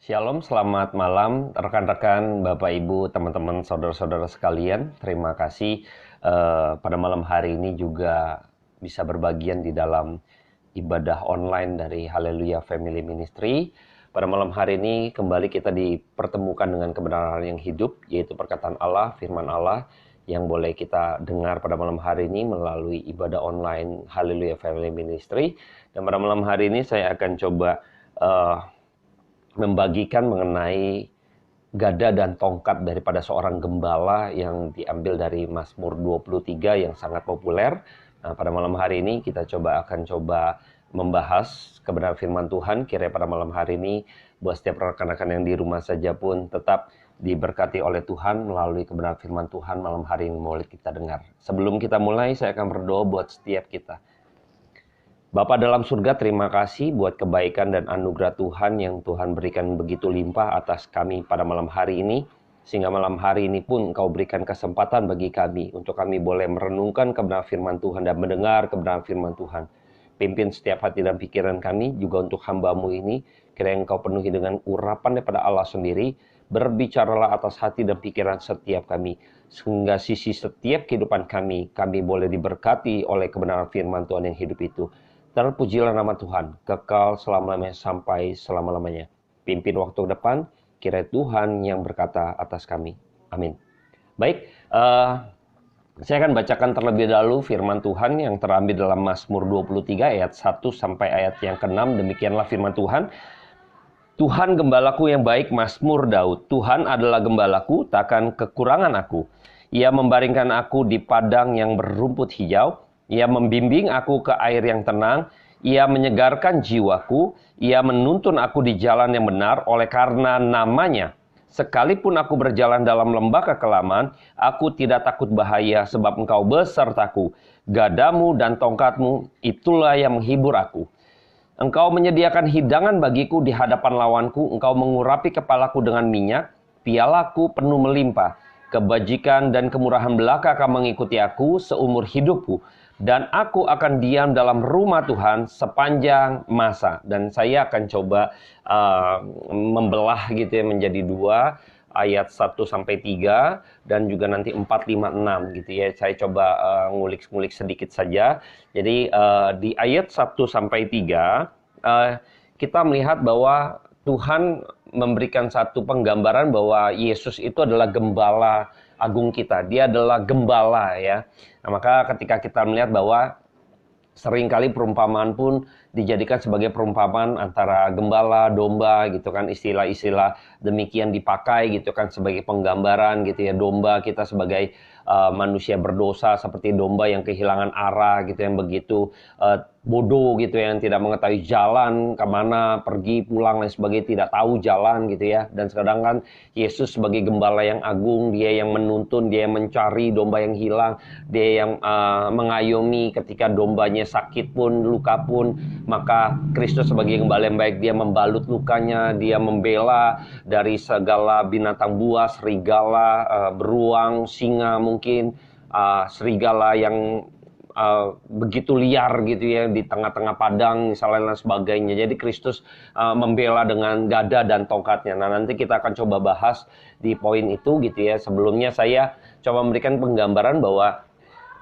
Shalom, selamat malam rekan-rekan, Bapak Ibu, teman-teman, saudara-saudara sekalian. Terima kasih pada malam hari ini juga bisa berbagian di dalam ibadah online dari Haleluya Family Ministry. Pada malam hari ini kembali kita dipertemukan dengan kebenaran yang hidup, yaitu perkataan Allah, firman Allah, yang boleh kita dengar pada malam hari ini melalui ibadah online Haleluya Family Ministry. Dan pada malam hari ini saya akan coba membagikan mengenai gada dan tongkat daripada seorang gembala yang diambil dari Mazmur 23 yang sangat populer. Nah, pada malam hari ini kita akan coba membahas kebenaran firman Tuhan. Kiranya pada malam hari ini buat setiap rekan-rekan yang di rumah saja pun tetap diberkati oleh Tuhan melalui kebenaran firman Tuhan malam hari ini boleh kita dengar. Sebelum kita mulai, saya akan berdoa buat setiap kita. Bapa dalam surga, terima kasih buat kebaikan dan anugerah Tuhan yang Tuhan berikan begitu limpah atas kami pada malam hari ini. Sehingga malam hari ini pun Engkau berikan kesempatan bagi kami untuk kami boleh merenungkan kebenaran firman Tuhan dan mendengar kebenaran firman Tuhan. Pimpin setiap hati dan pikiran kami juga untuk hamba-Mu ini. Kiranya Engkau penuhi dengan urapan daripada Allah sendiri. Berbicaralah atas hati dan pikiran setiap kami. Sehingga sisi setiap kehidupan kami boleh diberkati oleh kebenaran firman Tuhan yang hidup itu. Terpujilah nama Tuhan, kekal selama-lamanya sampai selama-lamanya. Pimpin waktu depan, kiranya Tuhan yang berkata atas kami. Amin. Baik, saya akan bacakan terlebih dahulu firman Tuhan yang terambil dalam Mazmur 23 ayat 1 sampai ayat yang ke-6. Demikianlah firman Tuhan. Tuhan gembalaku yang baik, Mazmur Daud. Tuhan adalah gembalaku, takkan kekurangan aku. Ia membaringkan aku di padang yang berumput hijau. Ia membimbing aku ke air yang tenang. Ia menyegarkan jiwaku. Ia menuntun aku di jalan yang benar oleh karena namanya. Sekalipun aku berjalan dalam lembah kekelaman, aku tidak takut bahaya sebab Engkau besertaku. Gadamu dan tongkatmu, itulah yang menghibur aku. Engkau menyediakan hidangan bagiku di hadapan lawanku. Engkau mengurapi kepalaku dengan minyak. Pialaku penuh melimpah. Kebajikan dan kemurahan belaka akan mengikuti aku seumur hidupku. Dan aku akan diam dalam rumah Tuhan sepanjang masa. Dan saya akan coba membelah gitu ya menjadi dua, ayat 1 sampai 3 dan juga nanti 4, 5, 6 gitu ya. Saya coba ngulik-ngulik sedikit saja. Jadi di ayat 1 sampai 3 kita melihat bahwa Tuhan memberikan satu penggambaran bahwa Yesus itu adalah gembala agung kita. Dia adalah gembala ya. Nah, maka ketika kita melihat bahwa seringkali perumpamaan pun dijadikan sebagai perumpamaan antara gembala, domba gitu kan, istilah-istilah demikian dipakai gitu kan sebagai penggambaran gitu ya, domba kita sebagai manusia berdosa seperti domba yang kehilangan arah gitu, yang begitu bodoh gitu ya, yang tidak mengetahui jalan kemana pergi pulang dan sebagainya, tidak tahu jalan gitu ya. Dan sedangkan Yesus sebagai gembala yang agung, dia yang menuntun, dia yang mencari domba yang hilang, dia yang mengayomi ketika dombanya sakit pun, luka pun, maka Kristus sebagai gembala yang baik, dia membalut lukanya, dia membela dari segala binatang buas, serigala, beruang, singa mungkin, serigala yang begitu liar gitu ya di tengah-tengah padang misalnya dan sebagainya. Jadi Kristus membela dengan gada dan tongkatnya. Nah, nanti kita akan coba bahas di poin itu gitu ya. Sebelumnya saya coba memberikan penggambaran bahwa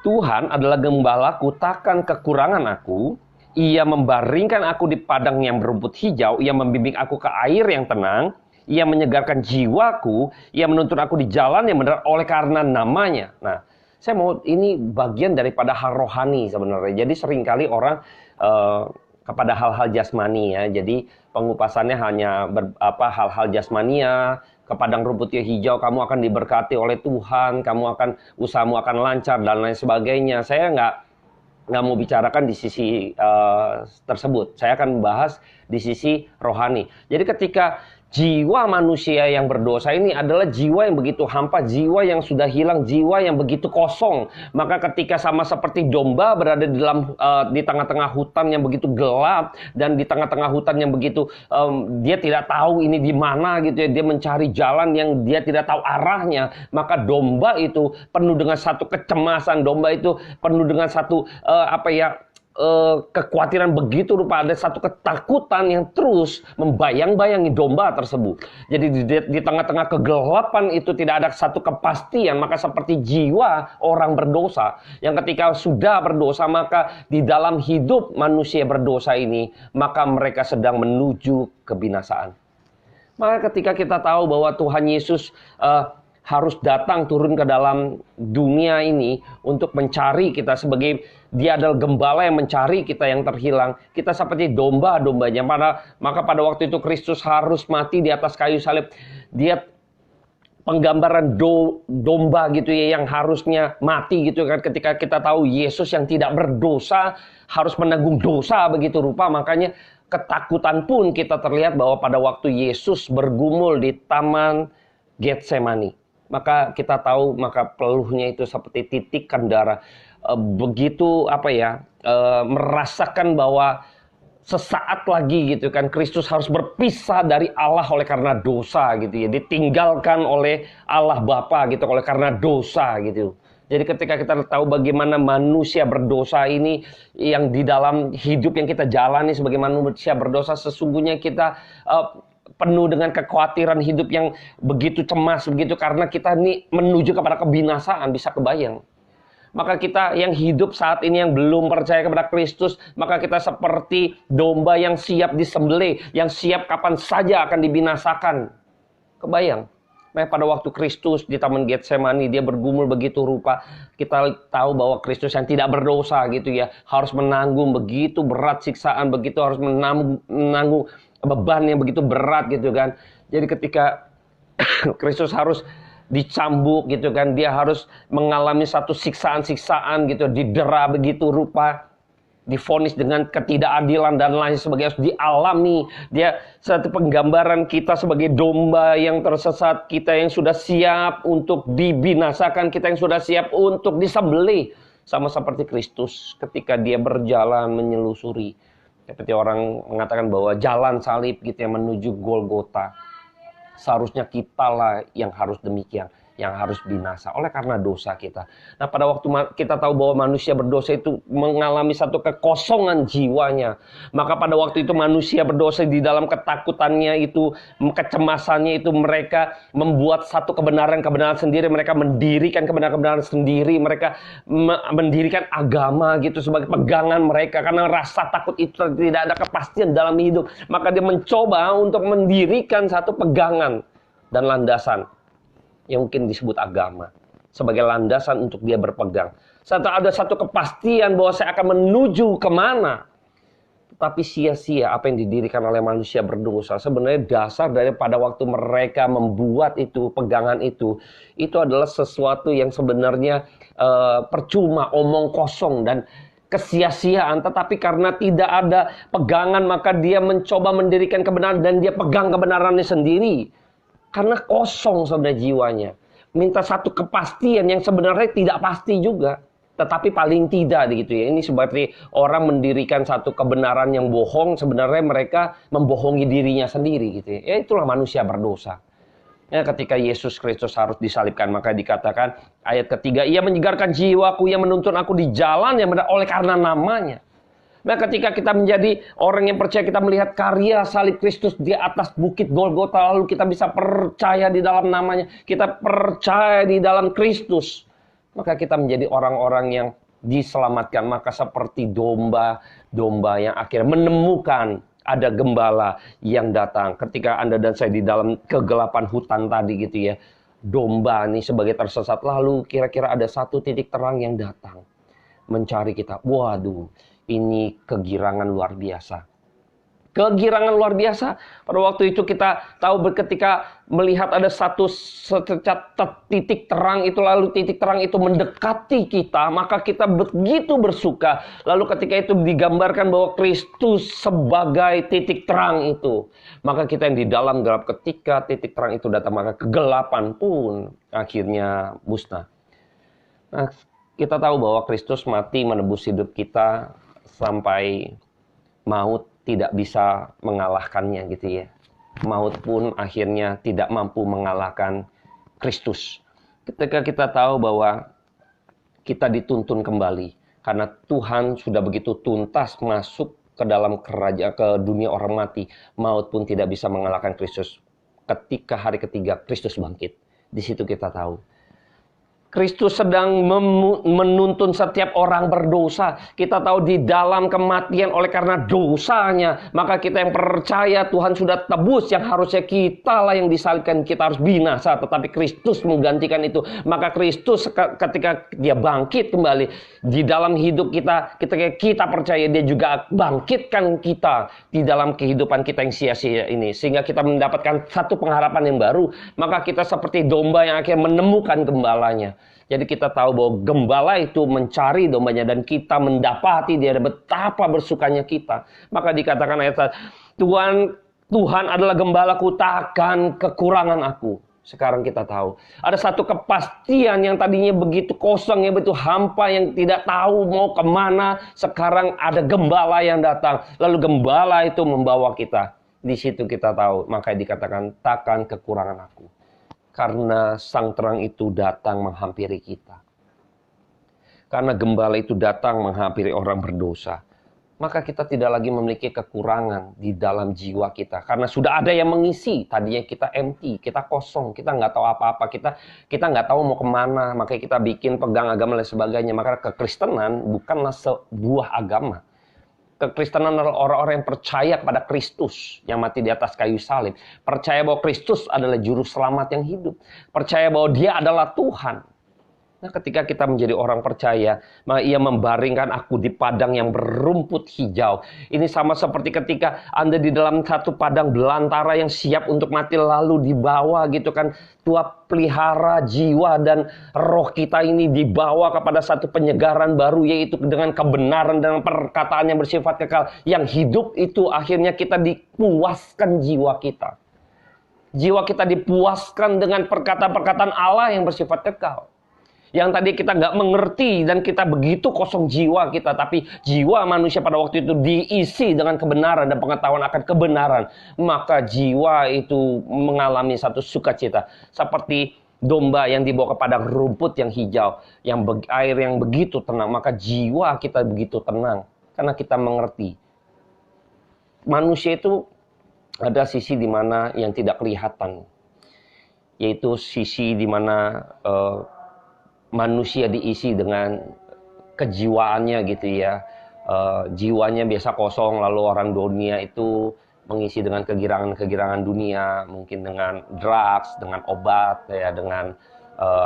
Tuhan adalah gembalaku, takkan kekurangan aku. Ia membaringkan aku di padang yang berumput hijau. Ia membimbing aku ke air yang tenang. Ia menyegarkan jiwaku. Ia menuntun aku di jalan yang benar oleh karena namanya. Nah, saya mau ini bagian daripada hal rohani sebenarnya. Jadi seringkali orang kepada hal-hal jasmani ya. Jadi pengupasannya hanya hal-hal jasmania. Ke padang rumput yang hijau kamu akan diberkati oleh Tuhan, usahamu akan lancar dan lain sebagainya. Saya nggak mau bicarakan di sisi tersebut. Saya akan membahas di sisi rohani. Jadi ketika jiwa manusia yang berdosa ini adalah jiwa yang begitu hampa, jiwa yang sudah hilang, jiwa yang begitu kosong. Maka ketika sama seperti domba berada di tengah-tengah hutan yang begitu gelap, dan di tengah-tengah hutan yang begitu dia tidak tahu ini di mana gitu ya, dia mencari jalan yang dia tidak tahu arahnya, maka domba itu penuh dengan satu kecemasan, domba itu penuh dengan satu kekhawatiran begitu rupa, ada satu ketakutan yang terus membayang-bayangi domba tersebut. Jadi di tengah-tengah kegelapan itu tidak ada satu kepastian, maka seperti jiwa orang berdosa yang ketika sudah berdosa, maka di dalam hidup manusia berdosa ini, maka mereka sedang menuju kebinasaan. Maka ketika kita tahu bahwa Tuhan Yesus harus datang turun ke dalam dunia ini untuk mencari kita, sebagai Dia adalah gembala yang mencari kita yang terhilang. Kita seperti domba-dombanya. Maka pada waktu itu Kristus harus mati di atas kayu salib. Dia penggambaran domba gitu ya, yang harusnya mati gitu kan. Ketika kita tahu Yesus yang tidak berdosa harus menanggung dosa begitu rupa, makanya ketakutan pun kita terlihat bahwa pada waktu Yesus bergumul di taman Getsemani, maka kita tahu, maka peluhnya itu seperti titikan darah. Begitu merasakan bahwa sesaat lagi gitu kan Kristus harus berpisah dari Allah oleh karena dosa gitu ya, ditinggalkan oleh Allah Bapa gitu oleh karena dosa gitu. Jadi ketika kita tahu bagaimana manusia berdosa ini, yang di dalam hidup yang kita jalani sebagai manusia berdosa, sesungguhnya kita penuh dengan kekhawatiran hidup yang begitu cemas begitu, karena kita ini menuju kepada kebinasaan, bisa kebayang. Maka kita yang hidup saat ini yang belum percaya kepada Kristus, maka kita seperti domba yang siap disembelih, yang siap kapan saja akan dibinasakan. Kebayang? Nah, pada waktu Kristus di Taman Getsemani, Dia bergumul begitu rupa, kita tahu bahwa Kristus yang tidak berdosa gitu ya, harus menanggung begitu berat siksaan, begitu harus menanggung beban yang begitu berat gitu kan. Jadi ketika Kristus harus dicambuk gitu kan, Dia harus mengalami satu siksaan-siksaan gitu, didera begitu rupa, divonis dengan ketidakadilan dan lain sebagainya, harus dialami. Dia satu penggambaran kita sebagai domba yang tersesat, kita yang sudah siap untuk dibinasakan, kita yang sudah siap untuk disembelih. Sama seperti Kristus ketika Dia berjalan menyelusuri, seperti orang mengatakan bahwa jalan salib gitu yang menuju Golgota. Seharusnya kitalah yang harus demikian, yang harus binasa oleh karena dosa kita. Nah, pada waktu kita tahu bahwa manusia berdosa itu mengalami satu kekosongan jiwanya, maka pada waktu itu manusia berdosa di dalam ketakutannya itu, kecemasannya itu, mereka membuat satu kebenaran-kebenaran sendiri, mereka mendirikan kebenaran-kebenaran sendiri, mereka mendirikan agama gitu sebagai pegangan mereka, karena rasa takut itu tidak ada kepastian dalam hidup. Maka dia mencoba untuk mendirikan satu pegangan dan landasan yang mungkin disebut agama, sebagai landasan untuk dia berpegang. Ada satu kepastian bahwa saya akan menuju kemana. Tetapi sia-sia apa yang didirikan oleh manusia berdosa. Sebenarnya dasar daripada waktu mereka membuat itu, pegangan itu adalah sesuatu yang sebenarnya percuma, omong kosong dan kesia-siaan. Tetapi karena tidak ada pegangan, maka dia mencoba mendirikan kebenaran dan dia pegang kebenarannya sendiri. Karena kosong sebenarnya jiwanya. Minta satu kepastian yang sebenarnya tidak pasti juga. Tetapi paling tidak gitu ya. Ini seperti orang mendirikan satu kebenaran yang bohong. Sebenarnya mereka membohongi dirinya sendiri gitu ya. Ya itulah manusia berdosa. Ya, ketika Yesus Kristus harus disalibkan, maka dikatakan ayat ketiga, Ia menyegarkan jiwaku, Ia menuntun aku di jalan yang benar oleh karena namanya. Nah, ketika kita menjadi orang yang percaya, kita melihat karya salib Kristus di atas bukit Golgota, lalu kita bisa percaya di dalam namanya, kita percaya di dalam Kristus, maka kita menjadi orang-orang yang diselamatkan. Maka seperti domba-domba yang akhirnya menemukan ada gembala yang datang. Ketika Anda dan saya di dalam kegelapan hutan tadi gitu ya, domba ini sebagai tersesat, lalu kira-kira ada satu titik terang yang datang mencari kita. Waduh, ini kegirangan luar biasa. Kegirangan luar biasa. Pada waktu itu kita tahu ketika melihat ada satu titik terang itu, lalu titik terang itu mendekati kita, maka kita begitu bersuka. Lalu ketika itu digambarkan bahwa Kristus sebagai titik terang itu, maka kita yang di dalam gelap, ketika titik terang itu datang, maka kegelapan pun akhirnya musnah. Nah, kita tahu bahwa Kristus mati menebus hidup kita sampai maut tidak bisa mengalahkannya gitu ya. Maut pun akhirnya tidak mampu mengalahkan Kristus. Ketika kita tahu bahwa kita dituntun kembali, Karena Tuhan sudah begitu tuntas masuk ke dalam kerajaan, ke dunia orang mati. Maut pun tidak bisa mengalahkan Kristus. Ketika hari ketiga Kristus bangkit. Di situ kita tahu Kristus sedang menuntun setiap orang berdosa. Kita tahu di dalam kematian oleh karena dosanya, maka kita yang percaya Tuhan sudah tebus, yang harusnya kita lah yang disalibkan, kita harus binasa, tetapi Kristus menggantikan itu. Maka Kristus ketika dia bangkit kembali di dalam hidup kita, ketika kita percaya dia juga bangkitkan kita di dalam kehidupan kita yang sia-sia ini, sehingga kita mendapatkan satu pengharapan yang baru. Maka kita seperti domba yang akhirnya menemukan gembalanya. Jadi kita tahu bahwa gembala itu mencari dombanya dan kita mendapati dia, betapa bersukanya kita. Maka dikatakan ayat Tuhan adalah gembalaku, takkan kekurangan aku. Sekarang kita tahu ada satu kepastian yang tadinya begitu kosong, yang begitu hampa, yang tidak tahu mau kemana. Sekarang ada gembala yang datang, lalu gembala itu membawa kita. Di situ kita tahu, makanya dikatakan takkan kekurangan aku. Karena sang terang itu datang menghampiri kita. Karena gembala itu datang menghampiri orang berdosa. Maka kita tidak lagi memiliki kekurangan di dalam jiwa kita. Karena sudah ada yang mengisi. Tadinya kita empty, kita kosong, kita nggak tahu apa-apa. Kita nggak tahu mau kemana. Makanya kita bikin pegang agama dan sebagainya. Maka kekristenan bukanlah sebuah agama. Kekristenan adalah orang-orang yang percaya kepada Kristus yang mati di atas kayu salib. Percaya bahwa Kristus adalah juru selamat yang hidup. Percaya bahwa dia adalah Tuhan. Nah, ketika kita menjadi orang percaya, maka ia membaringkan aku di padang yang berumput hijau. Ini sama seperti ketika Anda di dalam satu padang belantara yang siap untuk mati, lalu dibawa gitu kan. Tua pelihara jiwa dan roh kita ini dibawa kepada satu penyegaran baru, yaitu dengan kebenaran dan perkataan yang bersifat kekal. Yang hidup itu akhirnya kita dipuaskan jiwa kita. Jiwa kita dipuaskan dengan perkataan-perkataan Allah yang bersifat kekal. Yang tadi kita nggak mengerti dan kita begitu kosong jiwa kita. Tapi jiwa manusia pada waktu itu diisi dengan kebenaran dan pengetahuan akan kebenaran. Maka jiwa itu mengalami satu sukacita. Seperti domba yang dibawa ke padang rumput yang hijau. Air yang begitu tenang. Maka jiwa kita begitu tenang. Karena kita mengerti. Manusia itu ada sisi di mana yang tidak kelihatan. Yaitu sisi di mana manusia diisi dengan kejiwaannya gitu ya. Jiwanya biasa kosong, lalu orang dunia itu mengisi dengan kegirangan-kegirangan dunia, mungkin dengan drugs, dengan obat ya, dengan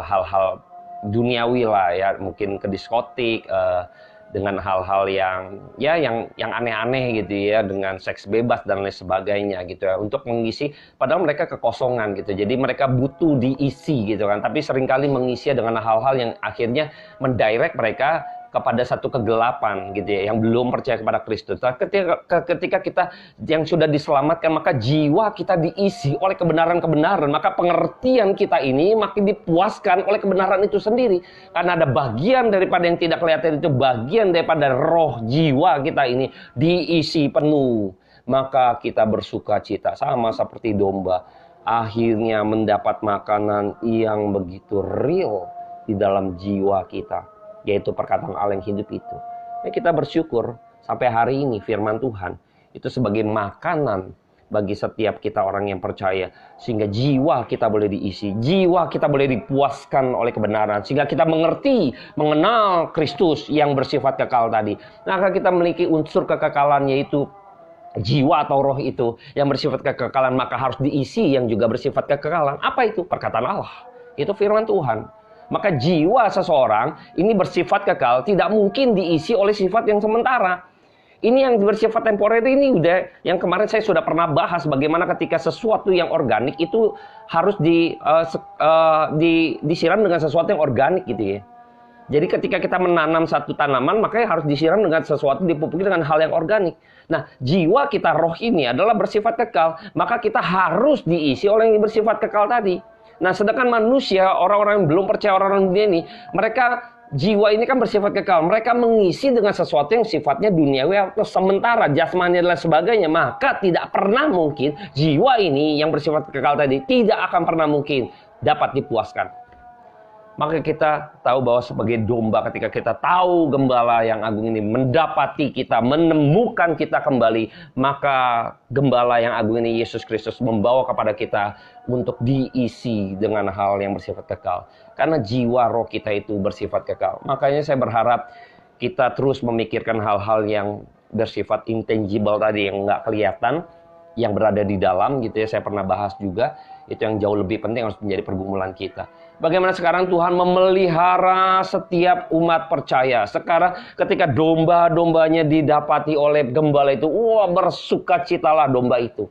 hal-hal duniawi lah ya, mungkin ke diskotik, dengan hal-hal yang aneh-aneh gitu ya, dengan seks bebas dan lain sebagainya gitu ya, untuk mengisi, padahal mereka kekosongan gitu. Jadi mereka butuh diisi gitu kan, tapi seringkali mengisi dengan hal-hal yang akhirnya mendirect mereka kepada satu kegelapan gitu ya, yang belum percaya kepada Kristus. Ketika kita yang sudah diselamatkan, maka jiwa kita diisi oleh kebenaran-kebenaran, maka pengertian kita ini makin dipuaskan oleh kebenaran itu sendiri. Karena ada bagian daripada yang tidak kelihatan itu, bagian daripada roh jiwa kita ini diisi penuh. Maka kita bersuka cita, sama seperti domba, akhirnya mendapat makanan yang begitu real di dalam jiwa kita, yaitu perkataan Allah yang hidup itu. Nah, kita bersyukur sampai hari ini firman Tuhan itu sebagai makanan bagi setiap kita orang yang percaya, sehingga jiwa kita boleh diisi, jiwa kita boleh dipuaskan oleh kebenaran, sehingga kita mengerti, mengenal Kristus yang bersifat kekal tadi. Maka kita memiliki unsur kekekalan, yaitu jiwa atau roh itu yang bersifat kekekalan, maka harus diisi yang juga bersifat kekekalan. Apa itu? Perkataan Allah. Itu firman Tuhan. Maka jiwa seseorang ini bersifat kekal, tidak mungkin diisi oleh sifat yang sementara. Ini yang bersifat temporer ini udah, yang kemarin saya sudah pernah bahas bagaimana ketika sesuatu yang organik itu harus disiram dengan sesuatu yang organik gitu ya. Jadi ketika kita menanam satu tanaman, makanya harus disiram dengan sesuatu, dipupuki dengan hal yang organik. Nah, jiwa kita, roh ini adalah bersifat kekal, maka kita harus diisi oleh yang bersifat kekal tadi. Nah, sedangkan manusia, orang-orang yang belum percaya, orang-orang dunia ini, mereka jiwa ini kan bersifat kekal. Mereka mengisi dengan sesuatu yang sifatnya duniawi atau sementara, jasmani dan sebagainya. Maka tidak pernah mungkin jiwa ini yang bersifat kekal tadi tidak akan pernah mungkin dapat dipuaskan. Maka kita tahu bahwa sebagai domba, ketika kita tahu gembala yang agung ini mendapati kita, menemukan kita kembali, maka gembala yang agung ini, Yesus Kristus, membawa kepada kita untuk diisi dengan hal yang bersifat kekal. Karena jiwa roh kita itu bersifat kekal. Makanya saya berharap kita terus memikirkan hal-hal yang bersifat intangible tadi, yang nggak kelihatan, yang berada di dalam gitu ya. Saya pernah bahas juga, itu yang jauh lebih penting harus menjadi pergumulan kita. Bagaimana sekarang Tuhan memelihara setiap umat percaya. Sekarang ketika domba-dombanya didapati oleh gembala itu, wah, bersukacitalah domba itu.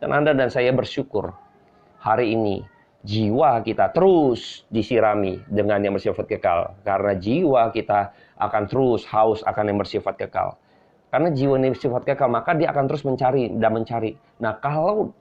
Dan Anda dan saya bersyukur hari ini jiwa kita terus disirami dengan yang bersifat kekal. Karena jiwa kita akan terus haus akan yang bersifat kekal. Karena jiwa ini bersifat kekal, maka dia akan terus mencari dan mencari. Nah, kalau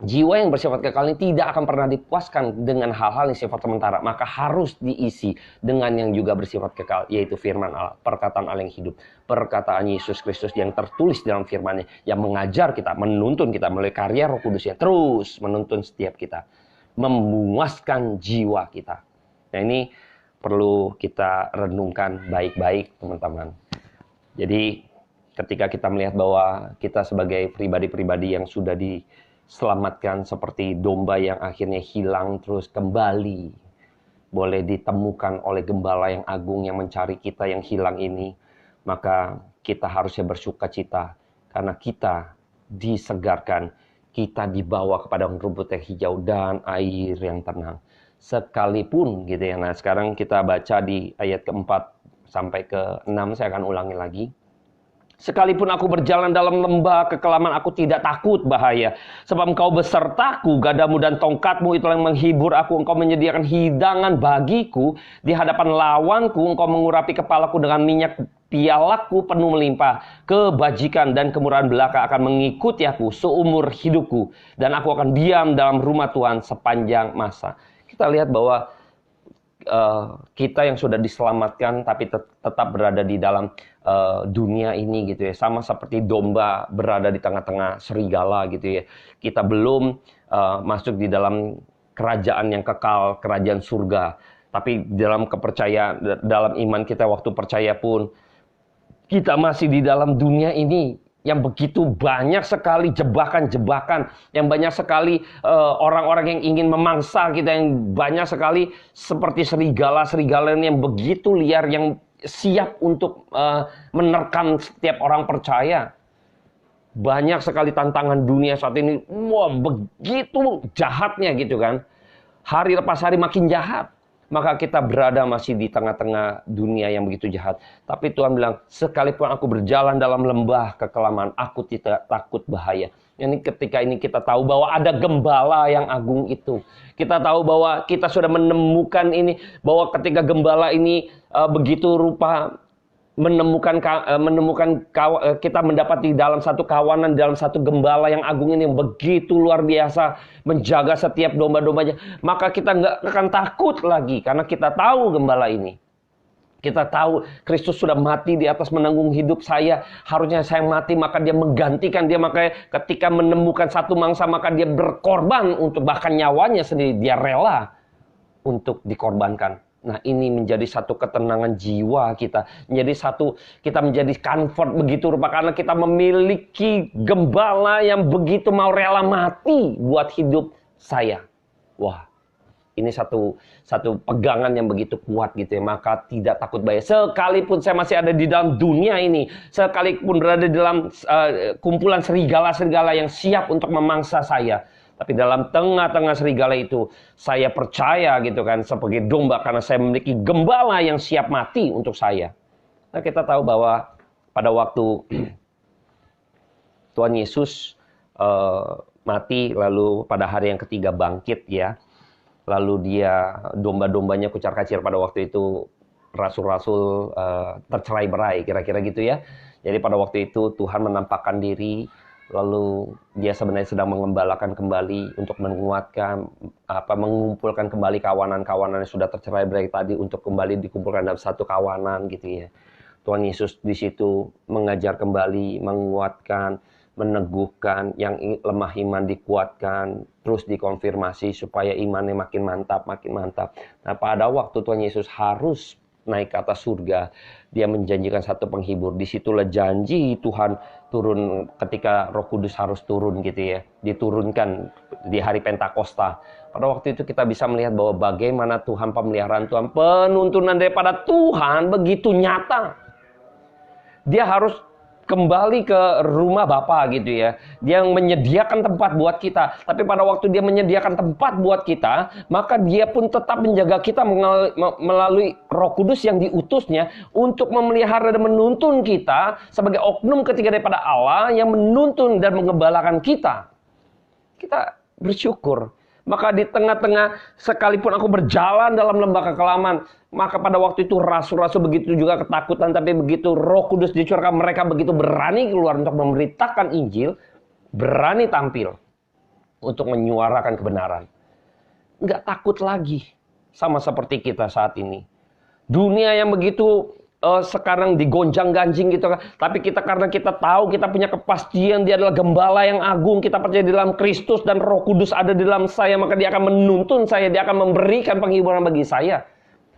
jiwa yang bersifat kekal ini tidak akan pernah dipuaskan dengan hal-hal yang sifat sementara, maka harus diisi dengan yang juga bersifat kekal, yaitu firman Allah, perkataan Allah yang hidup, perkataan Yesus Kristus yang tertulis dalam firman-Nya, yang mengajar kita, menuntun kita melalui karya Roh Kudus-Nya, terus menuntun setiap kita, memuaskan jiwa kita. Nah, ini perlu kita renungkan baik-baik, teman-teman. Jadi ketika kita melihat bahwa kita sebagai pribadi-pribadi yang sudah diselamatkan seperti domba yang akhirnya hilang terus kembali, boleh ditemukan oleh gembala yang agung yang mencari kita yang hilang ini, maka kita harusnya bersukacita karena kita disegarkan, kita dibawa kepada rumput yang hijau dan air yang tenang. Sekalipun gitu ya. Nah, sekarang kita baca di ayat keempat sampai ke-6, saya akan ulangi lagi. Sekalipun aku berjalan dalam lembah kekelaman, aku tidak takut bahaya. Sebab engkau besertaku, gadamu dan tongkatmu itulah yang menghibur aku. Engkau menyediakan hidangan bagiku di hadapan lawanku. Engkau mengurapi kepalaku dengan minyak, pialaku penuh melimpah. Kebajikan dan kemurahan belaka akan mengikuti aku seumur hidupku. Dan aku akan diam dalam rumah Tuhan sepanjang masa. Kita lihat bahwa kita yang sudah diselamatkan tapi tetap berada di dalam dunia ini gitu ya, sama seperti domba berada di tengah-tengah serigala gitu ya. Kita belum masuk di dalam kerajaan yang kekal, kerajaan surga, tapi dalam kepercayaan, dalam iman kita waktu percaya pun kita masih di dalam dunia ini yang begitu banyak sekali jebakan-jebakan, yang banyak sekali orang-orang yang ingin memangsa kita, yang banyak sekali seperti serigala-serigala yang begitu liar, yang siap untuk menerkam setiap orang percaya. Banyak sekali tantangan dunia saat ini, wah, begitu jahatnya gitu kan. Hari lepas hari makin jahat. Maka kita berada masih di tengah-tengah dunia yang begitu jahat. Tapi Tuhan bilang, sekalipun aku berjalan dalam lembah kekelaman, aku tidak takut bahaya. Ini ketika ini kita tahu bahwa ada gembala yang agung itu. Kita tahu bahwa kita sudah menemukan ini, bahwa ketika gembala ini begitu rupa menemukan kita mendapati dalam satu kawanan, dalam satu gembala yang agung ini yang begitu luar biasa menjaga setiap domba-dombanya, maka kita nggak akan takut lagi karena kita tahu gembala ini. Kita tahu Kristus sudah mati di atas menanggung hidup saya. Harusnya saya mati, maka dia menggantikan dia. Makanya ketika menemukan satu mangsa, maka dia berkorban untuk bahkan nyawanya sendiri. Dia rela untuk dikorbankan. Nah, ini menjadi satu ketenangan jiwa kita. Kita menjadi comfort begitu rupa karena kita memiliki gembala yang begitu mau rela mati buat hidup saya. Wah, ini satu pegangan yang begitu kuat gitu ya. Maka tidak takut bahaya. Sekalipun saya masih ada di dalam dunia ini, sekalipun berada di dalam kumpulan serigala-serigala yang siap untuk memangsa saya, tapi dalam tengah-tengah serigala itu, saya percaya gitu kan, sebagai domba karena saya memiliki gembala yang siap mati untuk saya. Nah, kita tahu bahwa pada waktu Tuhan Yesus mati, lalu pada hari yang ketiga bangkit ya, lalu dia domba-dombanya kucar-kacir pada waktu itu, rasul-rasul tercerai-berai, kira-kira gitu ya. Jadi pada waktu itu Tuhan menampakkan diri. Lalu dia sebenarnya sedang mengembalakan kembali untuk menguatkan, mengumpulkan kembali kawanan-kawanan yang sudah tercerai-berai tadi untuk kembali dikumpulkan dalam satu kawanan gitu ya. Tuhan Yesus di situ mengajar kembali, menguatkan, meneguhkan, yang lemah iman dikuatkan, terus dikonfirmasi supaya imannya makin mantap, makin mantap. Nah, pada waktu Tuhan Yesus harus naik ke atas surga, dia menjanjikan satu penghibur. Disitulah janji Tuhan turun ketika Roh Kudus harus turun gitu ya, diturunkan di hari Pentakosta. Pada waktu itu kita bisa melihat bahwa bagaimana Tuhan, pemeliharaan Tuhan, penuntunan daripada Tuhan begitu nyata. Dia harus kembali ke rumah Bapa gitu ya. Dia yang menyediakan tempat buat kita. Tapi pada waktu dia menyediakan tempat buat kita, maka dia pun tetap menjaga kita melalui Roh Kudus yang diutusnya untuk memelihara dan menuntun kita sebagai oknum ketiga daripada Allah yang menuntun dan menggembalakan kita. Kita bersyukur. Maka di tengah-tengah sekalipun aku berjalan dalam lembah kekelaman, maka pada waktu itu rasul-rasul begitu juga ketakutan, tapi begitu Roh Kudus dicurahkan, mereka begitu berani keluar untuk memberitakan Injil, berani tampil untuk menyuarakan kebenaran. Nggak takut lagi, sama seperti kita saat ini. Dunia yang begitu sekarang digonjang-ganjing gitu kan. Tapi kita, karena kita tahu, kita punya kepastian dia adalah gembala yang agung, kita percaya di dalam Kristus dan Roh Kudus ada di dalam saya, maka dia akan menuntun saya, dia akan memberikan penghiburan bagi saya.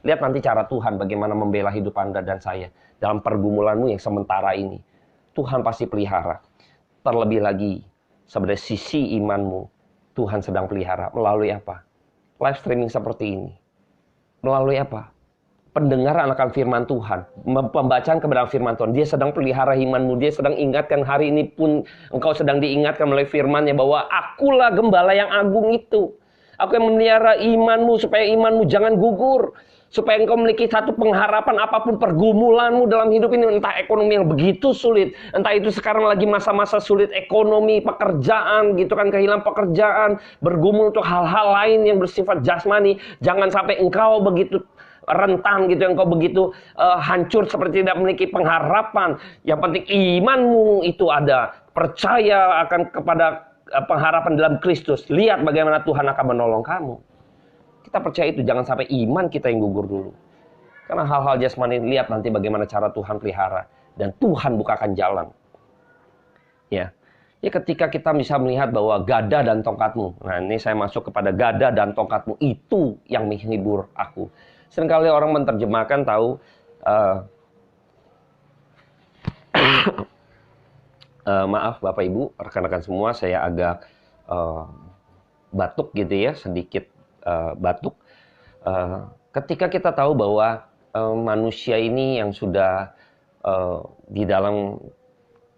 Lihat nanti cara Tuhan bagaimana membela hidup Anda dan saya dalam pergumulanmu yang sementara ini. Tuhan pasti pelihara. Terlebih lagi, sebenarnya sisi imanmu Tuhan sedang pelihara melalui apa? Live streaming seperti ini. Melalui apa? Pendengaran akan firman Tuhan, pembacaan kebenaran firman Tuhan. Dia sedang pelihara imanmu, dia sedang ingatkan, hari ini pun engkau sedang diingatkan melalui firman-Nya bahwa akulah gembala yang agung itu. Aku yang memelihara imanmu supaya imanmu jangan gugur, supaya engkau memiliki satu pengharapan apapun pergumulanmu dalam hidup ini, entah ekonomi yang begitu sulit, entah itu sekarang lagi masa-masa sulit ekonomi, pekerjaan gitu kan, kehilangan pekerjaan, bergumul untuk hal-hal lain yang bersifat jasmani. Jangan sampai engkau begitu rentan gitu, engkau begitu hancur seperti tidak memiliki pengharapan. Yang penting imanmu itu ada, percaya akan kepada pengharapan dalam Kristus. Lihat bagaimana Tuhan akan menolong kamu. Kita percaya itu, jangan sampai iman kita yang gugur dulu. Karena hal-hal jasmani, lihat nanti bagaimana cara Tuhan pelihara dan Tuhan bukakan jalan. Ya. Ya, ketika kita bisa melihat bahwa gada dan tongkatmu. Nah, ini saya masuk kepada gada dan tongkatmu, itu yang menghibur aku. Seringkali orang menerjemahkan tahu maaf Bapak Ibu, rekan-rekan semua, saya agak batuk gitu ya, sedikit batuk. Ketika kita tahu bahwa manusia ini yang sudah di dalam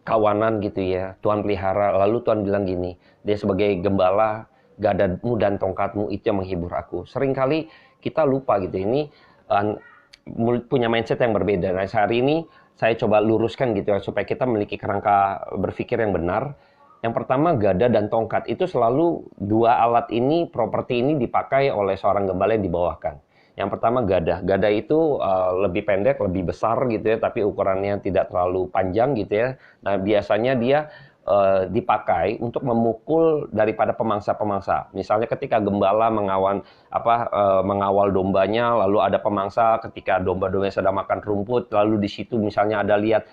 kawanan gitu ya, Tuhan pelihara, lalu Tuhan bilang gini, dia sebagai gembala, gadamu dan tongkatmu itu yang menghibur aku. Seringkali kita lupa gitu, ini punya mindset yang berbeda. Nah, hari ini saya coba luruskan gitu ya, supaya kita memiliki kerangka berpikir yang benar. Yang pertama, gada dan tongkat itu selalu dua alat ini, properti ini dipakai oleh seorang gembala yang dibawahkan. Yang pertama gada. Gada itu lebih pendek, lebih besar gitu ya, tapi ukurannya tidak terlalu panjang gitu ya. Nah, biasanya dia dipakai untuk memukul daripada pemangsa-pemangsa. Misalnya ketika gembala mengawal dombanya, lalu ada pemangsa ketika domba-dombanya sedang makan rumput, lalu di situ misalnya ada lihat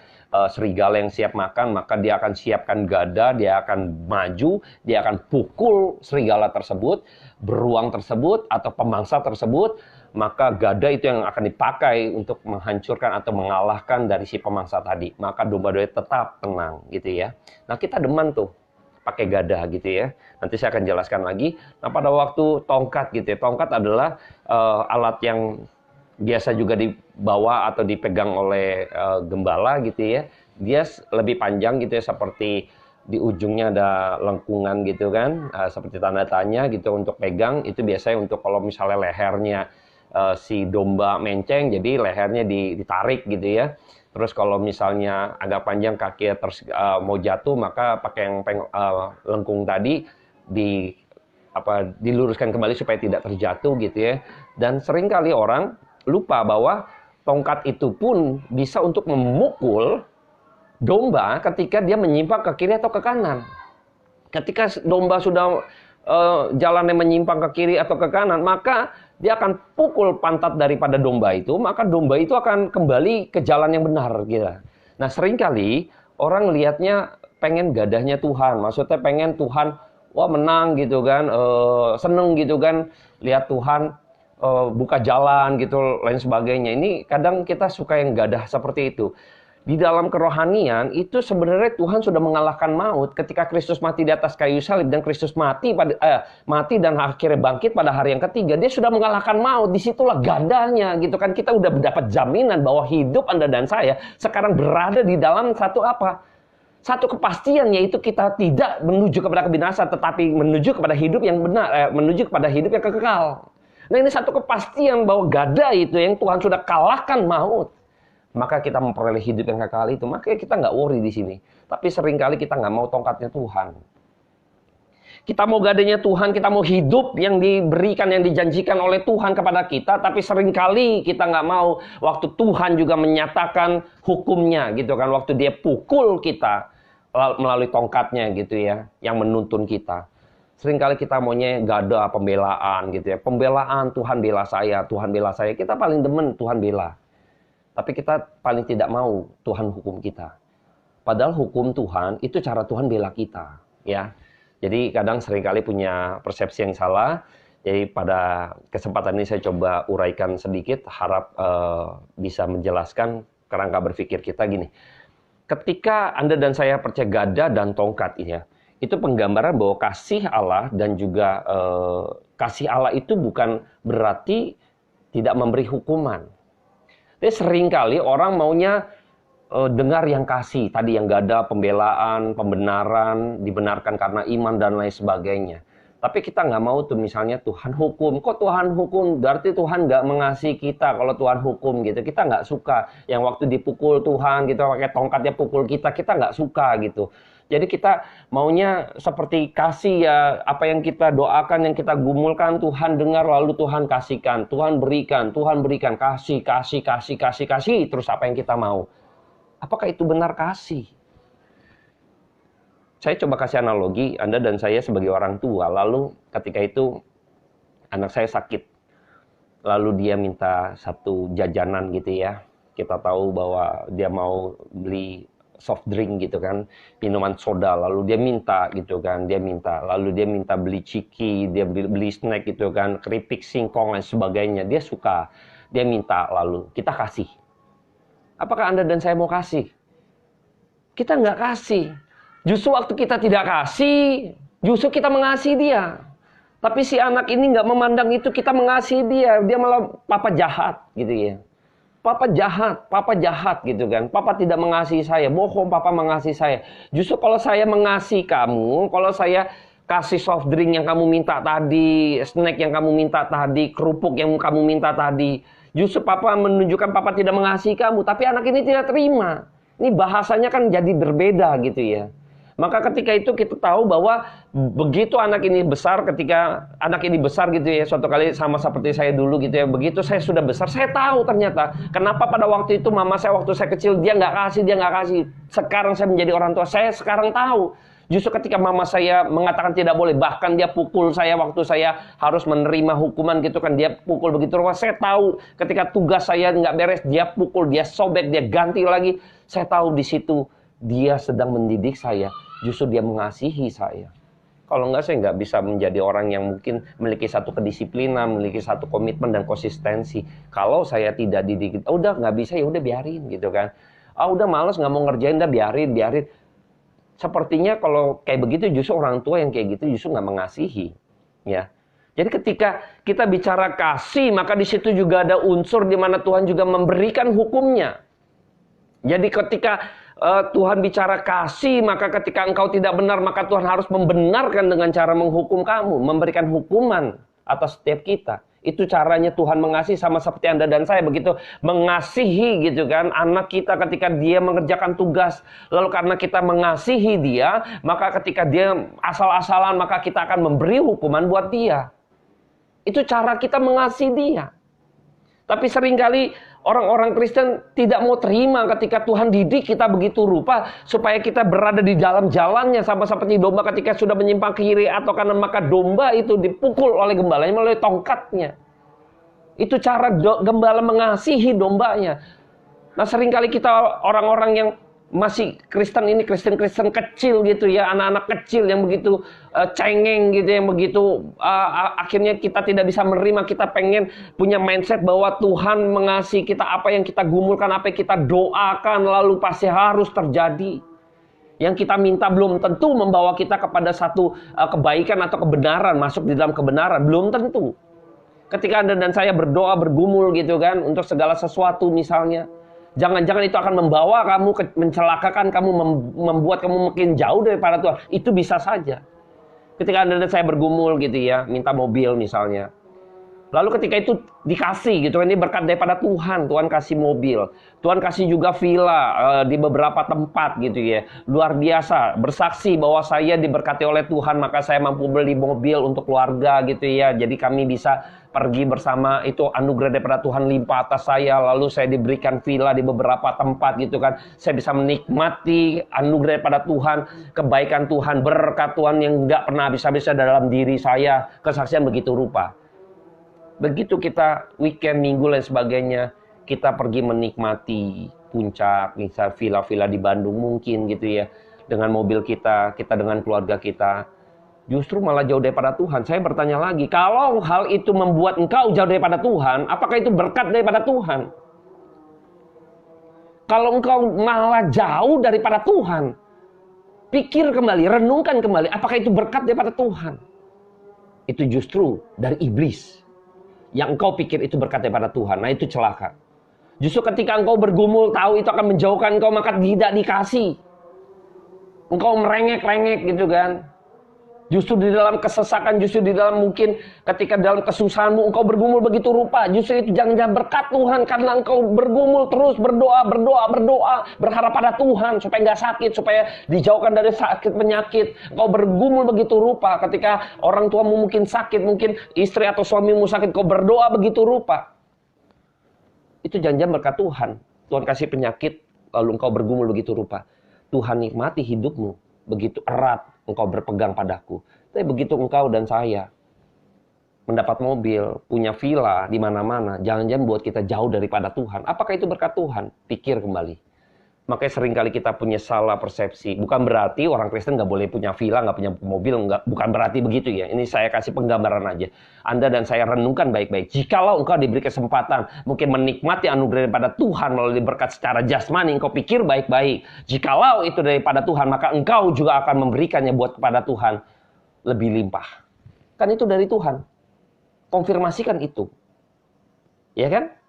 serigala yang siap makan, maka dia akan siapkan gada, dia akan maju, dia akan pukul serigala tersebut, beruang tersebut atau pemangsa tersebut. Maka gada itu yang akan dipakai untuk menghancurkan atau mengalahkan dari si pemangsa tadi. Maka domba-domba tetap tenang gitu ya. Nah, kita demen tuh pakai gada gitu ya. Nanti saya akan jelaskan lagi. Nah, pada waktu tongkat gitu ya. Tongkat adalah alat yang biasa juga dibawa atau dipegang oleh gembala gitu ya. Dia lebih panjang gitu ya, seperti di ujungnya ada lengkungan gitu kan, seperti tanda tanya gitu untuk pegang. Itu biasanya untuk kalau misalnya lehernya si domba menceng, jadi lehernya ditarik gitu ya. Terus kalau misalnya agak panjang kaki mau jatuh, maka pakai yang lengkung tadi diluruskan kembali supaya tidak terjatuh gitu ya. Dan seringkali orang lupa bahwa tongkat itu pun bisa untuk memukul domba ketika dia menyimpang ke kiri atau ke kanan. Ketika domba sudah jalannya menyimpang ke kiri atau ke kanan, maka dia akan pukul pantat daripada domba itu, maka domba itu akan kembali ke jalan yang benar gitu. Nah, seringkali orang lihatnya pengen gadahnya Tuhan. Maksudnya pengen Tuhan, wah menang gitu kan, seneng gitu kan, lihat Tuhan buka jalan gitu, lain sebagainya. Ini kadang kita suka yang gadah seperti itu. Di dalam kerohanian itu sebenarnya Tuhan sudah mengalahkan maut ketika Kristus mati di atas kayu salib, dan Kristus mati dan akhirnya bangkit pada hari yang ketiga. Dia sudah mengalahkan maut. Disitulah gadanya gitu kan. Kita udah mendapat jaminan bahwa hidup Anda dan saya sekarang berada di dalam satu apa? Satu kepastian, yaitu kita tidak menuju kepada kebinasaan, tetapi menuju kepada hidup yang benar, menuju kepada hidup yang kekal. Nah, ini satu kepastian bahwa gada itu yang Tuhan sudah kalahkan maut. Maka kita memperoleh hidup yang kekal itu. Makanya kita nggak worry di sini. Tapi seringkali kita nggak mau tongkatnya Tuhan. Kita mau gadanya Tuhan, kita mau hidup yang diberikan, yang dijanjikan oleh Tuhan kepada kita. Tapi seringkali kita nggak mau waktu Tuhan juga menyatakan hukumnya gitu kan. Waktu dia pukul kita melalui tongkatnya gitu ya, yang menuntun kita. Seringkali kita maunya gada pembelaan gitu ya. Pembelaan, Tuhan bela saya, Tuhan bela saya. Kita paling demen Tuhan bela. Tapi kita paling tidak mau Tuhan hukum kita. Padahal hukum Tuhan itu cara Tuhan bela kita, ya. Jadi kadang seringkali punya persepsi yang salah. Jadi pada kesempatan ini saya coba uraikan sedikit, harap bisa menjelaskan kerangka berpikir kita gini. Ketika Anda dan saya percaya gada dan tongkat ya, itu penggambaran bahwa kasih Allah dan juga kasih Allah itu bukan berarti tidak memberi hukuman. Jadi seringkali orang maunya dengar yang kasih, tadi yang gada, pembelaan, pembenaran, dibenarkan karena iman dan lain sebagainya. Tapi kita nggak mau tuh misalnya Tuhan hukum. Kok Tuhan hukum? Berarti Tuhan nggak mengasihi kita kalau Tuhan hukum gitu. Kita nggak suka. Yang waktu dipukul Tuhan gitu, pakai tongkatnya pukul kita nggak suka gitu. Jadi kita maunya seperti kasih ya, apa yang kita doakan, yang kita gumulkan, Tuhan dengar lalu Tuhan kasihkan, Tuhan berikan, kasih, terus apa yang kita mau. Apakah itu benar kasih? Saya coba kasih analogi, Anda dan saya sebagai orang tua, lalu ketika itu anak saya sakit, lalu dia minta satu jajanan gitu ya. Kita tahu bahwa dia mau beli soft drink gitu kan, minuman soda, lalu dia minta gitu kan, lalu dia minta beli ciki, dia beli snack gitu kan, keripik, singkong dan sebagainya, dia suka, dia minta, lalu kita kasih. Apakah Anda dan saya mau kasih? Kita nggak kasih. Justru waktu kita tidak kasih, justru kita mengasihi dia. Tapi si anak ini nggak memandang itu, kita mengasihi dia malah papa jahat gitu ya. Papa jahat gitu kan. Papa tidak mengasihi saya, bohong, papa mengasihi saya. Justru kalau saya mengasihi kamu, kalau saya kasih soft drink yang kamu minta tadi, snack yang kamu minta tadi, kerupuk yang kamu minta tadi, justru papa menunjukkan papa tidak mengasihi kamu. Tapi anak ini tidak terima. Ini bahasanya kan jadi berbeda gitu ya. Maka ketika itu kita tahu bahwa begitu anak ini besar, ketika anak ini besar gitu ya, suatu kali sama seperti saya dulu gitu ya, begitu saya sudah besar, saya tahu ternyata kenapa pada waktu itu mama saya waktu saya kecil dia nggak kasih. Sekarang saya menjadi orang tua, saya sekarang tahu. Justru ketika mama saya mengatakan tidak boleh, bahkan dia pukul saya waktu saya harus menerima hukuman gitu kan, dia pukul begitu ruas. Saya tahu ketika tugas saya nggak beres, dia pukul, dia sobek, dia ganti lagi. Saya tahu di situ dia sedang mendidik saya. Justru dia mengasihi saya. Kalau enggak, saya nggak bisa menjadi orang yang mungkin memiliki satu kedisiplinan, memiliki satu komitmen dan konsistensi. Kalau saya tidak didik, udah nggak bisa, ya udah biarin gitu kan. Udah males, nggak mau ngerjain, udah biarin. Sepertinya kalau kayak begitu justru orang tua yang kayak gitu justru nggak mengasihi, ya. Jadi ketika kita bicara kasih, maka di situ juga ada unsur di mana Tuhan juga memberikan hukumnya. Jadi ketika Tuhan bicara kasih, maka ketika engkau tidak benar, maka Tuhan harus membenarkan dengan cara menghukum kamu, memberikan hukuman atas setiap kita. Itu caranya Tuhan mengasihi, sama seperti Anda dan saya begitu mengasihi gitu kan anak kita ketika dia mengerjakan tugas. Lalu karena kita mengasihi dia, maka ketika dia asal-asalan, maka kita akan memberi hukuman buat dia. Itu cara kita mengasihi dia. Tapi seringkali orang-orang Kristen tidak mau terima ketika Tuhan didik kita begitu rupa supaya kita berada di dalam jalannya sama seperti domba ketika sudah menyimpang ke kiri atau kanan, maka domba itu dipukul oleh gembalanya melalui tongkatnya. Itu cara gembala mengasihi dombanya. Nah, seringkali kita orang-orang yang masih Kristen ini Kristen kecil gitu ya, anak-anak kecil yang begitu cengeng gitu, yang begitu akhirnya kita tidak bisa menerima. Kita pengen punya mindset bahwa Tuhan mengasihi kita, apa yang kita gumulkan, apa yang kita doakan lalu pasti harus terjadi. Yang kita minta belum tentu membawa kita kepada satu kebaikan atau kebenaran, masuk di dalam kebenaran, belum tentu. Ketika Anda dan saya berdoa, bergumul gitu kan, untuk segala sesuatu misalnya, jangan-jangan itu akan membawa kamu, mencelakakan kamu, membuat kamu makin jauh daripada Tuhan. Itu bisa saja. Ketika Anda dan saya bergumul gitu ya, minta mobil misalnya. Lalu ketika itu dikasih gitu kan, ini berkat daripada Tuhan. Tuhan kasih mobil, Tuhan kasih juga villa di beberapa tempat gitu ya. Luar biasa, bersaksi bahwa saya diberkati oleh Tuhan, maka saya mampu beli mobil untuk keluarga gitu ya. Jadi kami bisa pergi bersama, itu anugerah daripada Tuhan limpah atas saya. Lalu saya diberikan villa di beberapa tempat gitu kan. Saya bisa menikmati anugerah daripada Tuhan, kebaikan Tuhan, berkat Tuhan yang nggak pernah habis-habisnya dalam diri saya. Kesaksian begitu rupa. Begitu kita weekend, minggu, dan sebagainya, kita pergi menikmati puncak, misal villa-villa di Bandung mungkin gitu ya. Dengan mobil kita dengan keluarga kita. Justru malah jauh daripada Tuhan. Saya bertanya lagi, kalau hal itu membuat engkau jauh daripada Tuhan, apakah itu berkat daripada Tuhan? Kalau engkau malah jauh daripada Tuhan, pikir kembali, renungkan kembali, apakah itu berkat daripada Tuhan? Itu justru dari iblis. Yang engkau pikir itu berkat daripada Tuhan. Nah, itu celaka. Justru ketika engkau bergumul, tahu itu akan menjauhkan engkau, maka tidak dikasih. Engkau merengek-rengek gitu kan. Justru di dalam kesesakan, justru di dalam mungkin ketika dalam kesusahanmu engkau bergumul begitu rupa. Justru itu jangan-jangan berkat Tuhan, karena engkau bergumul terus, berdoa, berharap pada Tuhan supaya nggak sakit, supaya dijauhkan dari sakit penyakit. Engkau bergumul begitu rupa ketika orang tuamu mungkin sakit, mungkin istri atau suamimu sakit, engkau berdoa begitu rupa. Itu jangan-jangan berkat Tuhan. Tuhan kasih penyakit, lalu engkau bergumul begitu rupa. Tuhan nikmati hidupmu begitu erat. Engkau berpegang padaku. Tapi begitu engkau dan saya mendapat mobil, punya villa di mana-mana, jangan-jangan buat kita jauh daripada Tuhan. Apakah itu berkat Tuhan? Pikir kembali. Makanya seringkali kita punya salah persepsi. Bukan berarti orang Kristen nggak boleh punya villa, nggak punya mobil, bukan berarti begitu ya. Ini saya kasih penggambaran aja. Anda dan saya renungkan baik-baik. Jikalau engkau diberi kesempatan, mungkin menikmati anugerah daripada Tuhan melalui berkat secara jasmani, engkau pikir baik-baik. Jikalau itu daripada Tuhan, maka engkau juga akan memberikannya buat kepada Tuhan lebih limpah. Kan itu dari Tuhan. Konfirmasikan itu. Ya kan?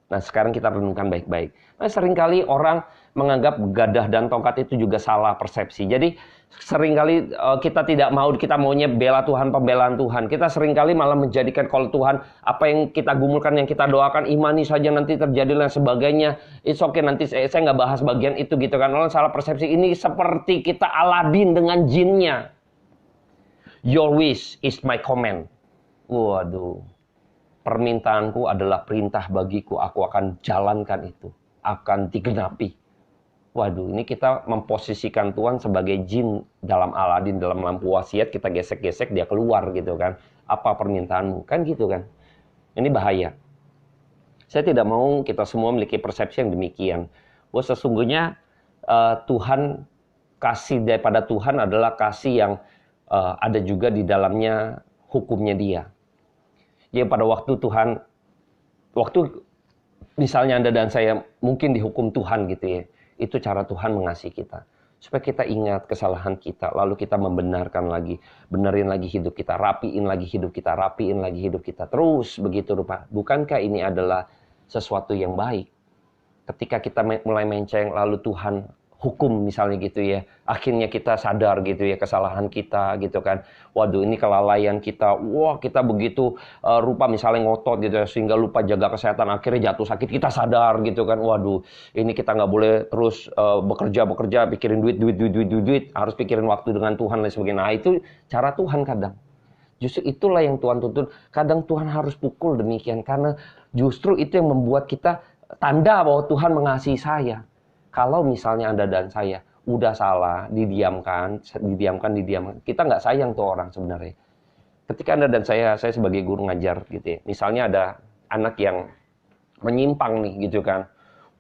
Nah, sekarang kita renungkan baik-baik. Nah, seringkali orang menganggap gadah dan tongkat itu juga salah persepsi. Jadi, seringkali kita tidak mau, kita maunya bela Tuhan, pembelaan Tuhan. Kita seringkali malah menjadikan kalau Tuhan, apa yang kita gumulkan, yang kita doakan, imani saja nanti terjadi dan sebagainya. It's okay, nanti saya nggak bahas bagian itu gitu kan. Orang salah persepsi. Ini seperti kita Aladin dengan jinnya. Your wish is my command. Waduh. Permintaanku adalah perintah bagiku, aku akan jalankan itu, akan digenapi. Waduh, ini kita memposisikan Tuhan sebagai jin dalam Aladin, dalam lampu wasiat, kita gesek-gesek, dia keluar gitu kan. Apa permintaanmu? Kan gitu kan. Ini bahaya. Saya tidak mau kita semua memiliki persepsi yang demikian. Bahwa sesungguhnya Tuhan, kasih daripada Tuhan adalah kasih yang ada juga di dalamnya hukumnya dia. Ya pada waktu Tuhan, waktu misalnya Anda dan saya mungkin dihukum Tuhan gitu ya, itu cara Tuhan mengasihi kita. Supaya kita ingat kesalahan kita, lalu kita membenarkan lagi, benerin lagi hidup kita, rapiin lagi hidup kita, rapiin lagi hidup kita. Terus begitu rupa. Bukankah ini adalah sesuatu yang baik? Ketika kita mulai menceng, lalu Tuhan hukum misalnya gitu ya, akhirnya kita sadar gitu ya kesalahan kita gitu kan. Waduh, ini kelalaian kita, wah kita begitu rupa misalnya ngotot gitu ya, sehingga lupa jaga kesehatan, akhirnya jatuh sakit, kita sadar gitu kan. Waduh, ini kita nggak boleh terus bekerja pikirin duit, harus pikirin waktu dengan Tuhan dan sebagainya. Nah, itu cara Tuhan kadang. Justru itulah yang Tuhan tuntut. Kadang Tuhan harus pukul demikian, karena justru itu yang membuat kita tanda bahwa Tuhan mengasihi saya. Kalau misalnya Anda dan saya udah salah, didiamkan. Kita nggak sayang tuh orang sebenarnya. Ketika Anda dan saya sebagai guru ngajar gitu ya. Misalnya ada anak yang menyimpang nih gitu kan.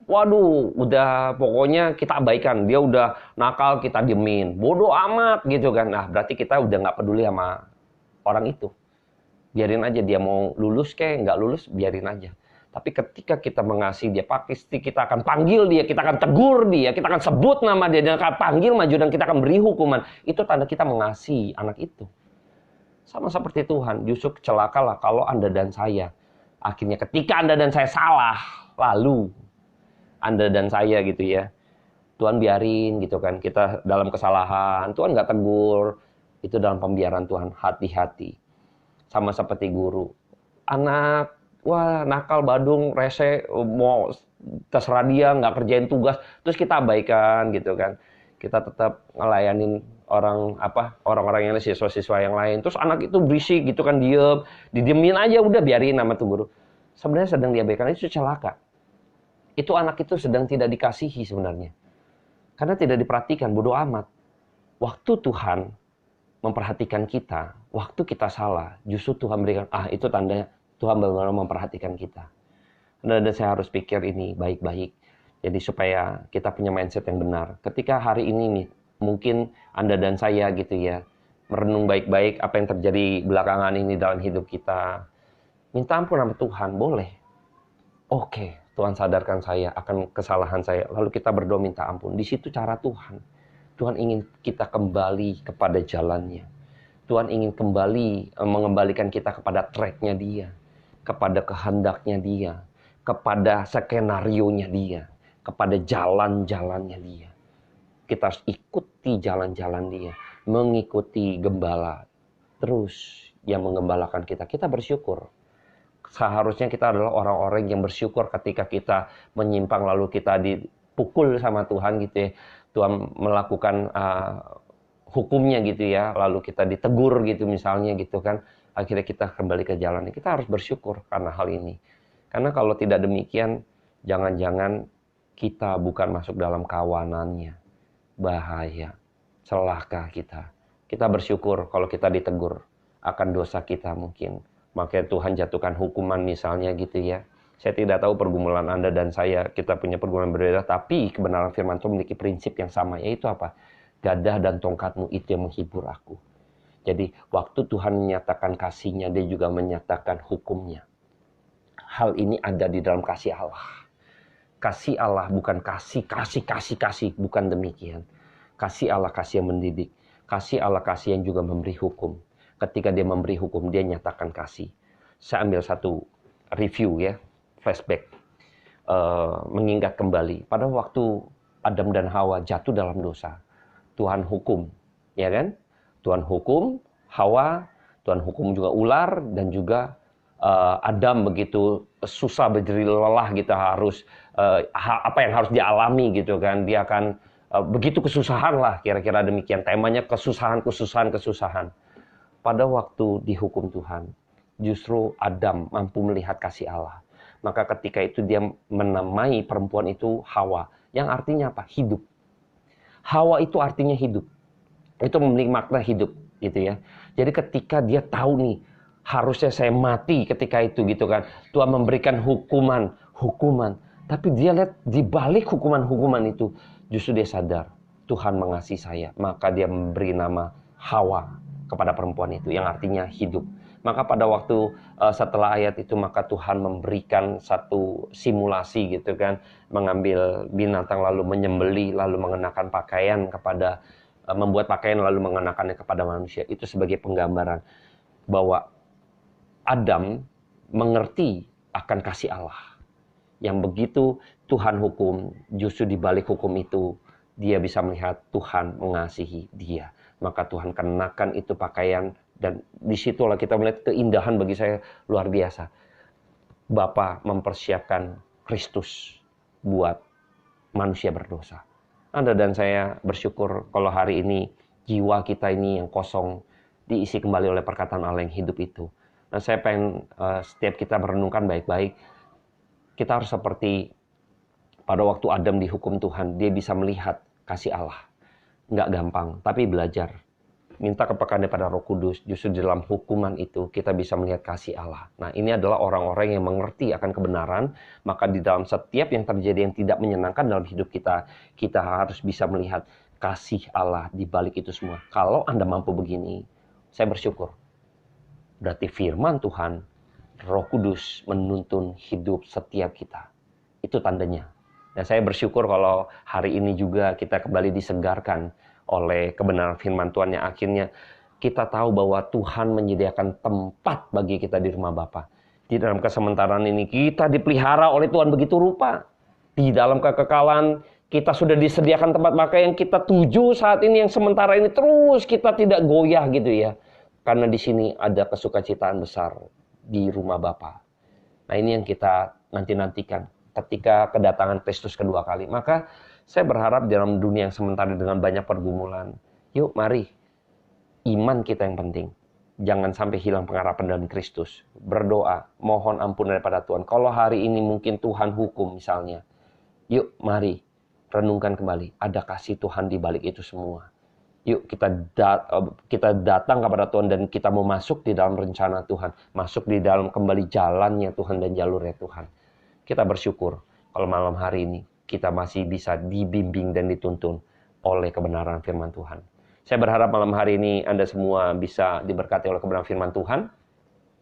waduh, udah pokoknya kita abaikan. Dia udah nakal, kita diemin. Bodoh amat gitu kan. Nah, berarti kita udah nggak peduli sama orang itu. Biarin aja dia mau lulus kayak nggak lulus, biarin aja. Tapi ketika kita mengasihi dia, pasti kita akan panggil dia, kita akan tegur dia, kita akan sebut nama dia, dan akan panggil maju, dan kita akan beri hukuman. Itu tanda kita mengasihi anak itu. Sama seperti Tuhan, justru celakalah kalau Anda dan saya, akhirnya ketika Anda dan saya salah, lalu Anda dan saya gitu ya, Tuhan biarin gitu kan, kita dalam kesalahan, Tuhan nggak tegur, itu dalam pembiaran Tuhan. Hati-hati. Sama seperti guru, anak wah nakal, badung, rese, mau terserah dia, nggak kerjain tugas, terus kita abaikan gitu kan. Kita tetap ngelayanin orang-orang yang lain, siswa-siswa yang lain. Terus anak itu berisik gitu kan, didiemin aja, udah biarin nama tuh guru. Sebenarnya sedang diabaikan, itu celaka. Itu anak itu sedang tidak dikasihi sebenarnya. Karena tidak diperhatikan, bodoh amat. Waktu Tuhan memperhatikan kita, waktu kita salah, justru Tuhan berikan, itu tandanya Tuhan benar-benar memperhatikan kita. Dan saya harus pikir ini baik-baik. Jadi supaya kita punya mindset yang benar. Ketika hari ini nih, mungkin Anda dan saya gitu ya, merenung baik-baik apa yang terjadi belakangan ini dalam hidup kita. Minta ampun sama Tuhan, boleh. Oke, Tuhan sadarkan saya akan kesalahan saya. Lalu kita berdoa minta ampun. Di situ cara Tuhan. Tuhan ingin kita kembali kepada jalannya. Tuhan ingin kembali mengembalikan kita kepada track-nya dia. Kepada kehendaknya dia. Kepada skenario-nya dia. Kepada jalan-jalannya dia. Kita harus ikuti jalan-jalan dia. Mengikuti gembala. Terus yang menggembalakan kita. Kita bersyukur. Seharusnya kita adalah orang-orang yang bersyukur ketika kita menyimpang lalu kita dipukul sama Tuhan gitu ya. Tuhan melakukan hukumnya gitu ya, lalu kita ditegur gitu misalnya gitu kan, akhirnya kita kembali ke jalan. Kita harus bersyukur karena hal ini. Karena kalau tidak demikian, jangan-jangan kita bukan masuk dalam kawanannya. Bahaya, celaka kita. Kita bersyukur kalau kita ditegur akan dosa kita mungkin. Makanya Tuhan jatuhkan hukuman misalnya gitu ya. Saya tidak tahu pergumulan Anda dan saya, kita punya pergumulan berbeda, tapi kebenaran firman Tuhan memiliki prinsip yang sama, yaitu apa? Gadah dan tongkatmu itu yang menghibur aku. Jadi waktu Tuhan menyatakan kasih-Nya, dia juga menyatakan hukumnya. Hal ini ada di dalam kasih Allah. Kasih Allah bukan kasih, bukan demikian. Kasih Allah kasih yang mendidik. Kasih Allah kasih yang juga memberi hukum. Ketika dia memberi hukum, dia nyatakan kasih. Saya ambil satu review ya. Flashback, mengingat kembali pada waktu Adam dan Hawa jatuh dalam dosa, Tuhan hukum, ya kan? Tuhan hukum Hawa, Tuhan hukum juga ular, dan juga Adam begitu susah berjeri lelah gitu, harus apa yang harus dialami gitu kan? Dia akan begitu kesusahan lah, kira-kira demikian temanya, kesusahan. Pada waktu dihukum Tuhan, justru Adam mampu melihat kasih Allah. Maka ketika itu dia menamai perempuan itu Hawa. Yang artinya apa? Hidup. Hawa itu artinya hidup. Itu memiliki makna hidup gitu ya. Jadi ketika dia tahu nih, harusnya saya mati ketika itu gitu kan. Tuhan memberikan hukuman. Tapi dia lihat di balik hukuman itu, justru dia sadar Tuhan mengasihi saya. Maka dia memberi nama Hawa kepada perempuan itu, yang artinya hidup. Maka pada waktu setelah ayat itu, maka Tuhan memberikan satu simulasi gitu kan, mengambil binatang lalu menyembelih, lalu mengenakan pakaian kepada, membuat pakaian lalu mengenakannya kepada manusia. Itu sebagai penggambaran bahwa Adam mengerti akan kasih Allah. Yang begitu Tuhan hukum, justru di balik hukum itu dia bisa melihat Tuhan mengasihi dia. Maka Tuhan kenakan itu pakaian. Dan disitulah kita melihat keindahan bagi saya luar biasa. Bapa mempersiapkan Kristus buat manusia berdosa. Anda dan saya bersyukur kalau hari ini jiwa kita ini yang kosong diisi kembali oleh perkataan Allah yang hidup itu. Nah, saya pengen setiap kita merenungkan baik-baik. Kita harus seperti pada waktu Adam dihukum Tuhan, dia bisa melihat kasih Allah. Nggak gampang, tapi belajar. minta kepekaan daripada Roh Kudus. Justru di dalam hukuman itu kita bisa melihat kasih Allah. Nah, ini adalah orang-orang yang mengerti akan kebenaran. Maka di dalam setiap yang terjadi yang tidak menyenangkan dalam hidup kita, kita harus bisa melihat kasih Allah di balik itu semua. Kalau Anda mampu begini, saya bersyukur. Berarti firman Tuhan, Roh Kudus menuntun hidup setiap kita. Itu tandanya. Dan saya bersyukur kalau hari ini juga kita kembali disegarkan oleh kebenaran firman Tuhan yang akhirnya kita tahu bahwa Tuhan menyediakan tempat bagi kita di rumah Bapa. Di dalam kesementaraan ini kita dipelihara oleh Tuhan begitu rupa. Di dalam kekekalan kita sudah disediakan tempat, maka yang kita tuju saat ini yang sementara ini terus kita tidak goyah gitu ya. Karena di sini ada kesukacitaan besar di rumah Bapa. Nah, ini yang kita nanti-nantikan ketika kedatangan Kristus kedua kali. Maka saya berharap dalam dunia yang sementara dengan banyak pergumulan, yuk mari, iman kita yang penting. Jangan sampai hilang pengharapan dalam Kristus. Berdoa, mohon ampun daripada Tuhan. Kalau hari ini mungkin Tuhan hukum misalnya, yuk mari, renungkan kembali. Ada kasih Tuhan di balik itu semua. Yuk kita datang kepada Tuhan dan kita mau masuk di dalam rencana Tuhan. Masuk di dalam kembali jalannya Tuhan dan jalurnya Tuhan. Kita bersyukur kalau malam hari ini kita masih bisa dibimbing dan dituntun oleh kebenaran firman Tuhan. Saya berharap malam hari ini Anda semua bisa diberkati oleh kebenaran firman Tuhan.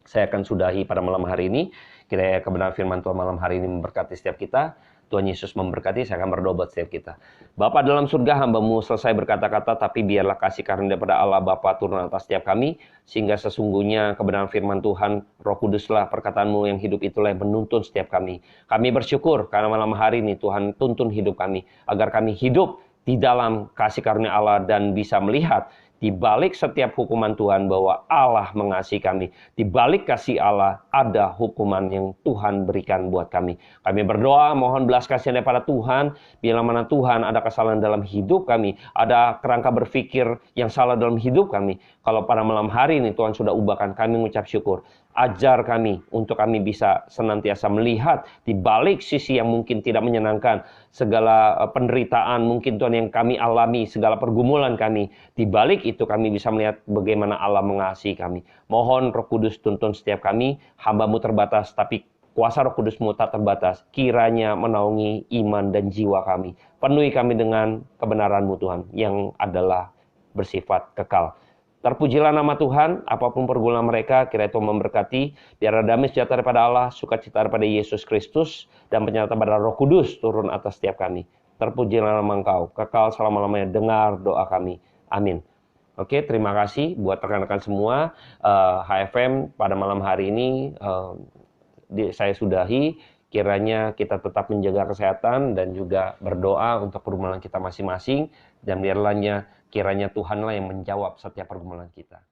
Saya akan sudahi pada malam hari ini. Kiranya kebenaran firman Tuhan malam hari ini memberkati setiap kita. Tuhan Yesus memberkati, saya akan berdoa buat setiap kita. Bapa dalam surga, hamba-Mu selesai berkata-kata, tapi biarlah kasih karunia daripada Allah Bapa turun atas setiap kami, sehingga sesungguhnya kebenaran firman Tuhan, Roh Kuduslah perkataan-Mu yang hidup itulah yang menuntun setiap kami. Kami bersyukur karena malam hari ini Tuhan tuntun hidup kami, agar kami hidup di dalam kasih karunia Allah dan bisa melihat di balik setiap hukuman Tuhan bahwa Allah mengasihi kami. Di balik kasih Allah ada hukuman yang Tuhan berikan buat kami. Kami berdoa mohon belas kasihan daripada Tuhan. Bila mana Tuhan ada kesalahan dalam hidup kami, ada kerangka berpikir yang salah dalam hidup kami. Kalau pada malam hari ini Tuhan sudah ubahkan, kami mengucap syukur. Ajar kami untuk kami bisa senantiasa melihat di balik sisi yang mungkin tidak menyenangkan, segala penderitaan mungkin Tuhan yang kami alami, segala pergumulan kami. Di balik itu kami bisa melihat bagaimana Allah mengasihi kami. Mohon Roh Kudus tuntun setiap kami, hamba-Mu terbatas, tapi kuasa Roh Kudus-Mu tak terbatas. Kiranya menaungi iman dan jiwa kami. Penuhi kami dengan kebenaran-Mu Tuhan, yang adalah bersifat kekal. Terpujilah nama Tuhan, apapun pergumulan mereka, kiranya Tuhan memberkati. Biar ada damai sejahtera daripada Allah, sukacita daripada Yesus Kristus, dan penyertaan pada Roh Kudus turun atas setiap kami. Terpujilah nama Engkau, kekal selama-lamanya, dengar doa kami. Amin. Oke, terima kasih buat rekan-rekan semua. HFM pada malam hari ini saya sudahi. Kiranya kita tetap menjaga kesehatan dan juga berdoa untuk pergumulan kita masing-masing. Dan biarlah kiranya Tuhanlah yang menjawab setiap pergumulan kita.